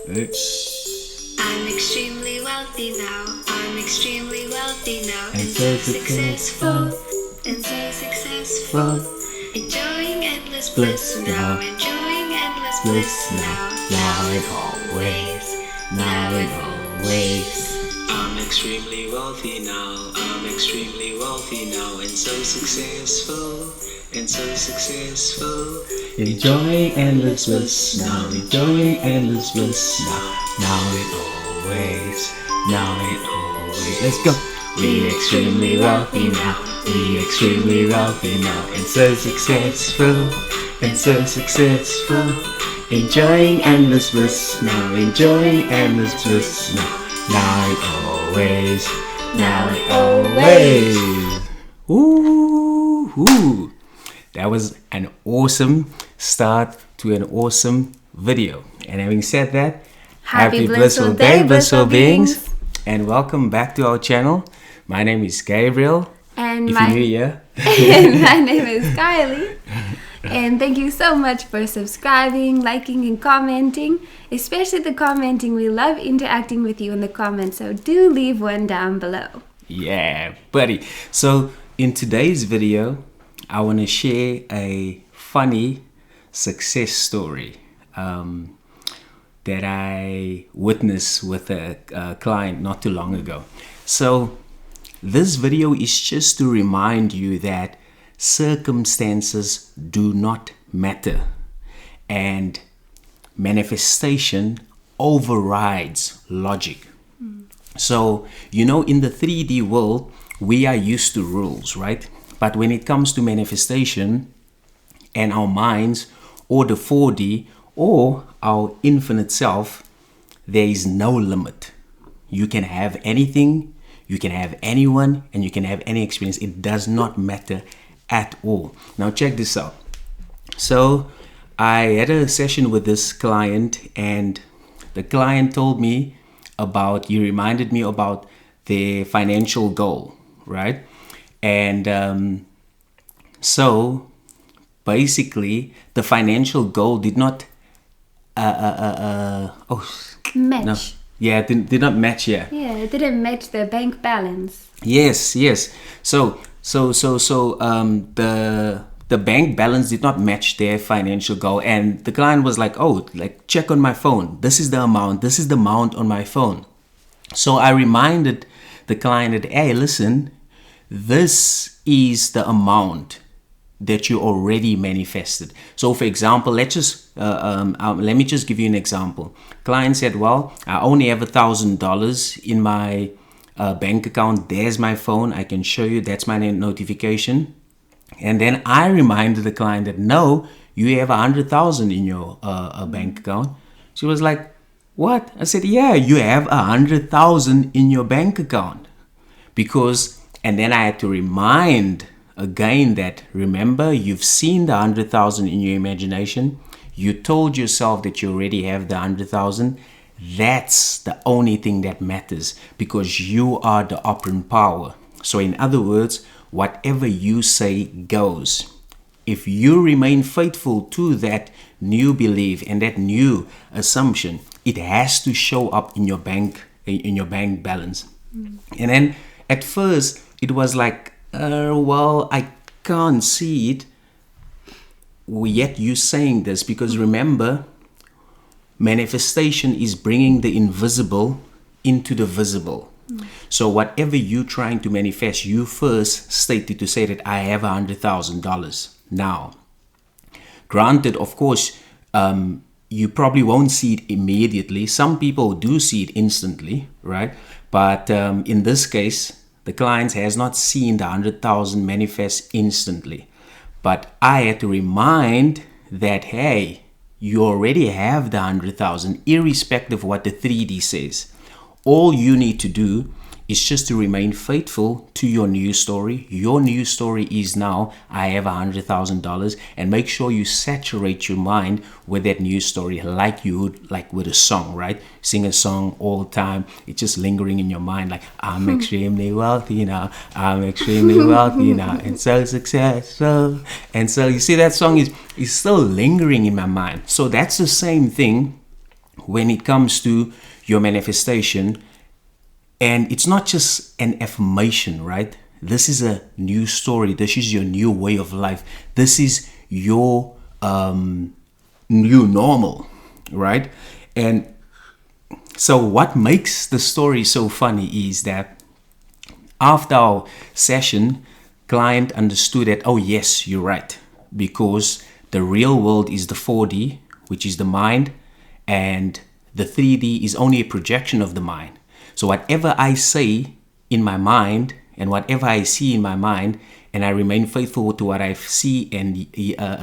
I'm extremely wealthy now. I'm extremely wealthy now. And so successful. And so successful. Enjoying endless bliss now. Enjoying endless bliss now. Now and always. Now and always. I'm extremely wealthy now. I'm extremely wealthy now. And so successful. And so successful. Enjoying endless bliss now. Enjoying endless bliss now. Now and always. Now and always. Let's go. We extremely wealthy now. We extremely wealthy now. And so successful. And so successful. Enjoying endless bliss now. Enjoying endless bliss now. Now and always. Now and always. Ooh. That was an awesome start to an awesome video. And having said that, Happy blissful day, blissful beings. And welcome back to our channel. My name is Gabriel. And If you're new here, and my name is Kylie. And thank you so much for subscribing, liking, and commenting. Especially the commenting. We love interacting with you in the comments. So do leave one down below. yeah, buddy. So in today's video, I want to share a funny success story that I witnessed with a client not too long ago. So this video is just to remind you that circumstances do not matter and manifestation overrides logic. So, in the 3D world, we are used to rules, right? But when it comes to manifestation and our minds, or the 4D, or our infinite self, there is no limit. You can have anything, you can have anyone, and you can have any experience. It does not matter at all. Now check this out. So I had a session with this client, and the client told me he reminded me about their financial goal, right? And so basically the financial goal did not Match. Yeah, it did not match. Yeah, it didn't match the bank balance. Yes. So the bank balance did not match their financial goal, and the client was like, check on my phone. This is the amount on my phone. So I reminded the client that, hey, listen, this is the amount that you already manifested. So for example, let me just give you an example. Client said, well, I only have $1,000 in my bank account. There's my phone. I can show you. That's my notification. And then I reminded the client that, no, you have 100,000 in your bank account. She was like, what? I said, yeah, you have 100,000 in your bank account. And then I had to remind again that, remember, you've seen the 100,000 in your imagination. You told yourself that you already have the 100,000. That's the only thing that matters, because you are the operant power. So in other words, whatever you say goes. If you remain faithful to that new belief and that new assumption, it has to show up in your bank balance. And then at first it was like, well, I can't see it. Yet you saying this, because remember, manifestation is bringing the invisible into the visible. So whatever you're trying to manifest, you first stated to say that I have $100,000. Now, granted, of course, you probably won't see it immediately. Some people do see it instantly, right? But in this case, the client has not seen the 100,000 manifest instantly. But I had to remind that, hey, you already have the 100,000, irrespective of what the 3D says. All you need to do is just to remain faithful to your new story. Your new story is now, I have $100,000, and make sure you saturate your mind with that new story like you would, like with a song, right? Sing a song all the time. It's just lingering in your mind, like, I'm extremely wealthy now. I'm extremely wealthy now, and so successful. And so you see, that song is still lingering in my mind. So that's the same thing when it comes to your manifestation. And it's not just an affirmation, right? This is a new story. This is your new way of life. This is your new normal, right? And so what makes the story so funny is that after our session, client understood that, oh yes, you're right, because the real world is the 4D, which is the mind, and the 3D is only a projection of the mind. So whatever I say in my mind and whatever I see in my mind, and I remain faithful to what I see and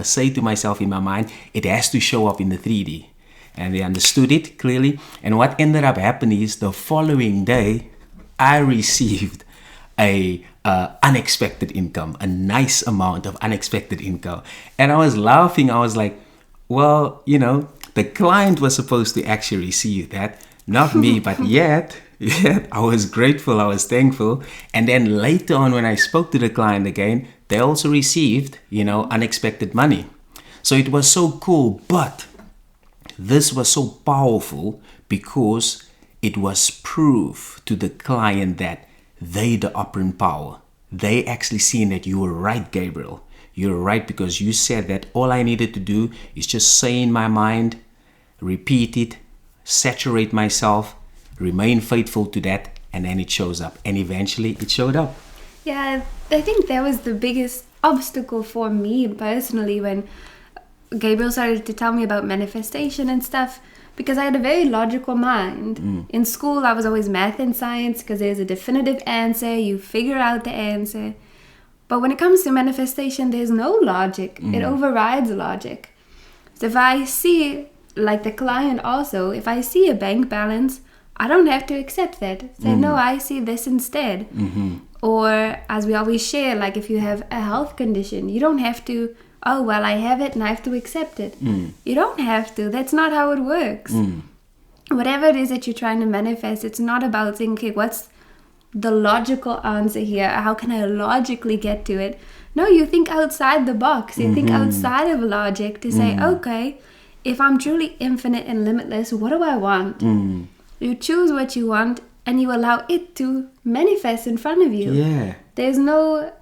say to myself in my mind, it has to show up in the 3D. And they understood it clearly. And what ended up happening is the following day, I received a unexpected income, a nice amount of unexpected income. And I was laughing. I was like, well, the client was supposed to actually receive that, not me, but yet I was grateful, I was thankful. And then later on, when I spoke to the client again, they also received, unexpected money. So it was so cool. But this was so powerful because it was proof to the client that they the operant power. They actually seen that you were right, Gabriel. You're right, because you said that all I needed to do is just say in my mind, repeat it, saturate myself, remain faithful to that, and then it shows up. And eventually it showed up. Yeah, I think that was the biggest obstacle for me personally when Gabriel started to tell me about manifestation and stuff, because I had a very logical mind. In school, I was always math and science because there's a definitive answer. You figure out the answer. But when it comes to manifestation, there's no logic. It overrides logic. So if I see, like the client also, if I see a bank balance, I don't have to accept that. Say, no, I see this instead. Or as we always share, like if you have a health condition, you don't have to, oh, well, I have it and I have to accept it. You don't have to. That's not how it works. Whatever it is that you're trying to manifest, it's not about thinking, what's the logical answer here? How can I logically get to it? No, you think outside the box. You think outside of logic to say, okay, if I'm truly infinite and limitless, what do I want? You choose what you want and you allow it to manifest in front of you. Yeah. There's no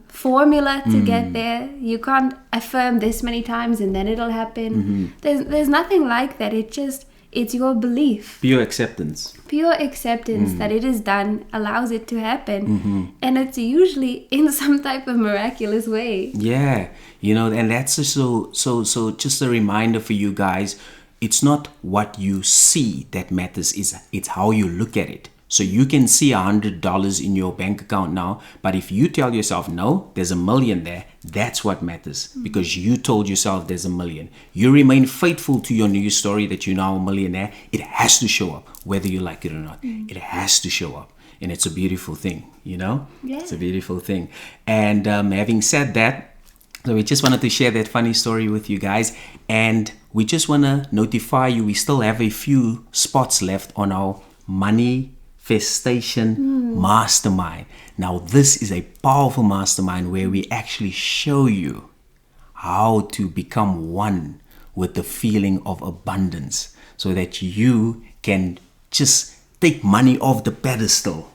formula to get there. You can't affirm this many times and then it'll happen. There's nothing like that. It's your belief. Pure acceptance. Pure acceptance that it is done allows it to happen. And it's usually in some type of miraculous way. Yeah. And that's just so just a reminder for you guys. It's not what you see that matters, it's how you look at it. So you can see $100 in your bank account now, but if you tell yourself, no, there's $1 million there, that's what matters, because you told yourself there's $1 million. You remain faithful to your new story that you're now a millionaire. It has to show up, whether you like it or not. It has to show up. And it's a beautiful thing, Yeah. It's a beautiful thing. And having said that, so we just wanted to share that funny story with you guys. And we just want to notify you, we still have a few spots left on our Manifestation Mastermind. Now, this is a powerful mastermind where we actually show you how to become one with the feeling of abundance so that you can just take money off the pedestal.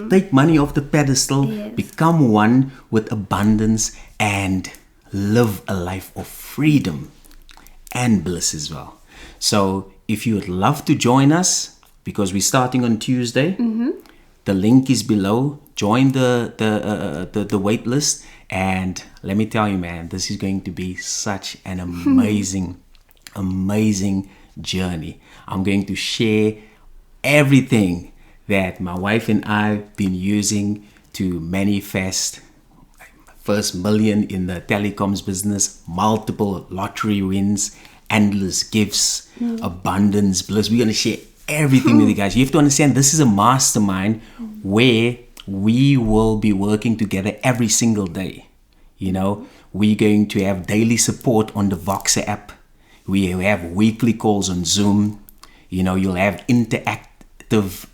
Take money off the pedestal, become one with abundance, and live a life of freedom and bliss as well. So if you would love to join us, because we're starting on Tuesday, the link is below. Join the wait list, and let me tell you, man, this is going to be such an amazing journey. I'm going to share everything that my wife and I've been using to manifest first $1 million in the telecoms business, multiple lottery wins, endless gifts, abundance, bliss. We're going to share everything with you guys. You have to understand, this is a mastermind where we will be working together every single day. We're going to have daily support on the Voxer app. We have weekly calls on Zoom. You'll have interactive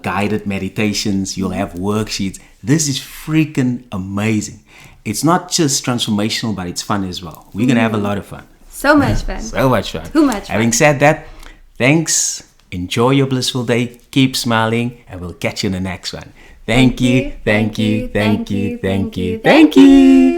guided meditations. You'll have worksheets. This is freaking amazing. It's not just transformational, but it's fun as well. We're going to have a lot of fun. So much fun. So much fun. Too much fun. Having said that, thanks. Enjoy your blissful day. Keep smiling, and we'll catch you in the next one. Thank you. Thank you. Thank you. Thank you. Thank you.